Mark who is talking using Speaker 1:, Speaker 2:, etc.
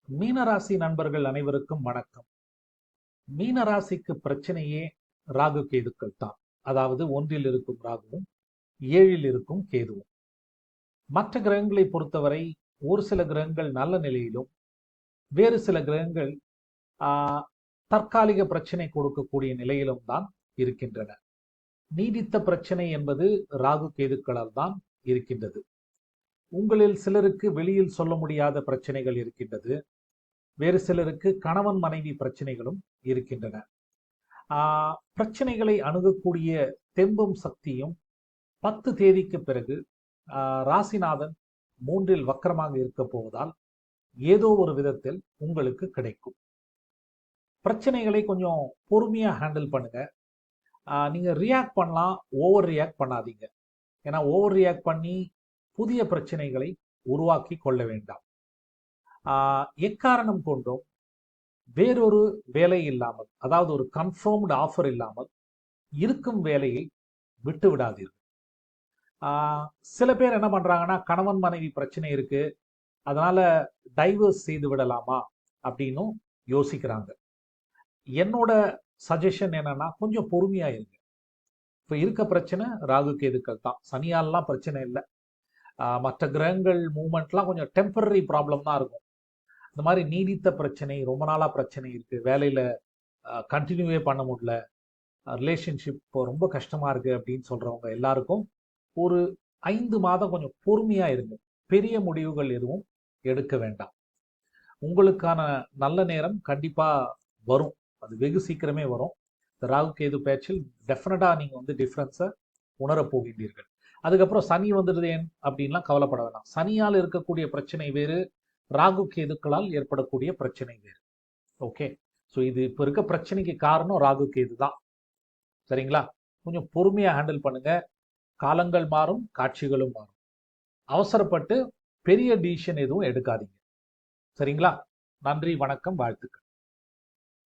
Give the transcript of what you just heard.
Speaker 1: மீனராசி நண்பர்கள் அனைவருக்கும் வணக்கம். மீனராசிக்கு பிரச்சனையே ராகு கேதுக்கள் தான். அதாவது 1 இருக்கும் ராகுவும் 7 இருக்கும் கேதுவும். மற்ற கிரகங்களை பொறுத்தவரை ஒரு சில கிரகங்கள் நல்ல நிலையிலும் வேறு சில கிரகங்கள் தற்காலிக பிரச்சனை கொடுக்கக்கூடிய நிலையிலும் தான் இருக்கின்றன. நீடித்த பிரச்சனை என்பது ராகு கேதுக்களால் தான் இருக்கின்றது. உங்களில் சிலருக்கு வெளியில் சொல்ல முடியாத பிரச்சனைகள் இருக்கின்றது. வேறு சிலருக்கு கணவன் மனைவி பிரச்சனைகளும் இருக்கின்றன. பிரச்சனைகளை அணுகக்கூடிய தெம்பும் சக்தியும் 10 தேதிக்கு பிறகு ராசிநாதன் 3 வக்கரமாக இருக்க போவதால் ஏதோ ஒரு விதத்தில் உங்களுக்கு கிடைக்கும். பிரச்சனைகளை கொஞ்சம் பொறுமையா ஹேண்டில் பண்ணுங்க. நீங்க ரியாக்ட் பண்ணலாம், ஓவர் ரியாக்ட் பண்ணாதீங்க. ஏன்னா ஓவர் ரியாக்ட் பண்ணி புதிய பிரச்சனைகளை உருவாக்கி கொள்ள வேண்டாம். எக்காரணம் கொண்டும் வேறொரு வேலை இல்லாமல், அதாவது ஒரு கன்ஃபார்ம்டு ஆஃபர் இல்லாமல் இருக்கும் வேலையை விட்டு விடாதீர்கள். சில பேர் என்ன பண்றாங்கன்னா, கணவன் மனைவி பிரச்சனை இருக்கு, அதனால டைவர்ஸ் செய்து விடலாமா அப்படின்னு யோசிக்கிறாங்க. என்னோட சஜஷன் என்னன்னா, கொஞ்சம் பொறுமையா இருங்க. இப்ப இருக்க பிரச்சனை ராகு கேதுக்கள் தான். சனியாலாம் பிரச்சனை இல்லை. மற்ற கிரகங்கள் மூவ்மெண்ட்லாம் கொஞ்சம் டெம்பரரி ப்ராப்ளம் தான் இருக்கும். இந்த மாதிரி நீடித்த பிரச்சனை, ரொம்ப நாளா பிரச்சனை இருக்கு, வேலையில கண்டினியூவே பண்ண முடியல, ரிலேஷன்ஷிப் ரொம்ப கஷ்டமா இருக்கு அப்படின்னு சொல்றவங்க எல்லாருக்கும் ஒரு 5 மாதம் கொஞ்சம் பொறுமையா இருங்க. பெரிய முடிவுகள் எதுவும் எடுக்க வேண்டாம். உங்களுக்கான நல்ல நேரம் கண்டிப்பா வரும். அது வெகு சீக்கிரமே வரும். இந்த ராகு கேது பேச்சில் டெஃபினட்டா நீங்க டிஃபரன்ஸை உணரப் போகின்றீர்கள். அதுக்கப்புறம் சனி வந்துடுது அப்படின்லாம் கவலைப்பட வேண்டாம். சனியால் இருக்கக்கூடிய பிரச்சனை வேறு, ராகு கேதுக்களால் ஏற்படக்கூடிய பிரச்சனை வேறு. ஓகே, ஸோ இது இப்போ இருக்க பிரச்சனைக்கு காரணம் ராகு கேது தான். சரிங்களா? கொஞ்சம் பொறுமையா ஹேண்டில் பண்ணுங்க. காலங்கள் மாறும், காட்சிகளும் மாறும். அவசரப்பட்டு பெரிய டிசிஷன் எதுவும் எடுக்காதீங்க. சரிங்களா? நன்றி, வணக்கம், வாழ்த்துக்கள்.